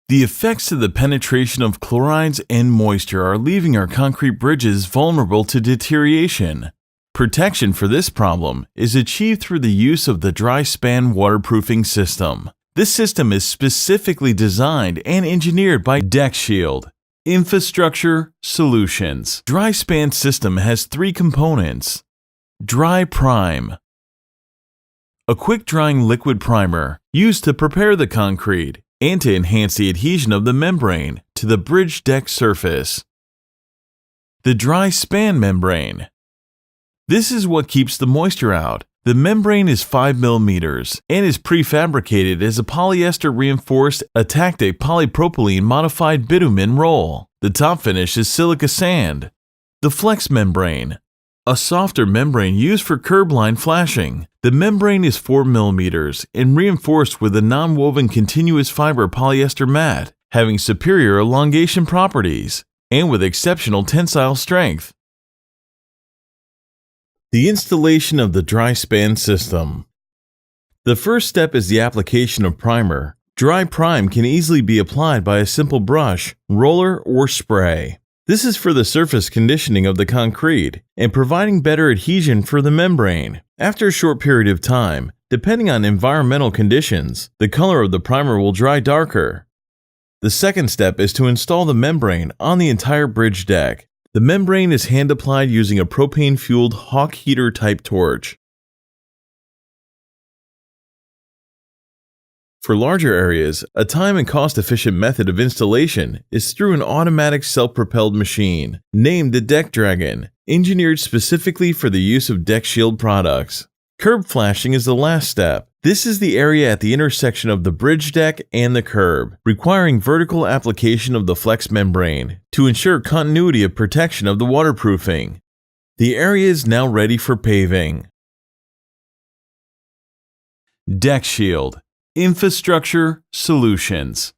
The effects of the penetration of chlorides and moisture are leaving our concrete bridges vulnerable to deterioration. Protection for this problem is achieved through the use of the Dri-Span waterproofing system. This system is specifically designed and engineered by Dek-Shield Infrastructure Solutions. Dri-Span System has three components. Dri-Prime, a quick-drying liquid primer used to prepare the concrete and to enhance the adhesion of the membrane to the bridge deck surface. The Dri-Span membrane. This is what keeps the moisture out. The membrane is 5 mm and is prefabricated as a polyester-reinforced atactic polypropylene modified bitumen roll. The top finish is silica sand. The flex membrane, a softer membrane used for curb line flashing. The membrane is 4 mm and reinforced with a non-woven continuous fiber polyester mat, having superior elongation properties and with exceptional tensile strength. The installation of the Dri-Span system. The first step is the application of primer. Dri-Prime can easily be applied by a simple brush, roller, or spray. This is for the surface conditioning of the concrete and providing better adhesion for the membrane. After a short period of time, depending on environmental conditions, the color of the primer will dry darker. The second step is to install the membrane on the entire bridge deck. The membrane is hand applied using a propane-fueled Hawk heater type torch. For larger areas, a time and cost-efficient method of installation is through an automatic self-propelled machine named the Deck Dragon, engineered specifically for the use of Dek-Shield products. Curb flashing is the last step. This is the area at the intersection of the bridge deck and the curb, requiring vertical application of the flex membrane to ensure continuity of protection of the waterproofing. The area is now ready for paving. Dek-Shield Infrastructure Solutions.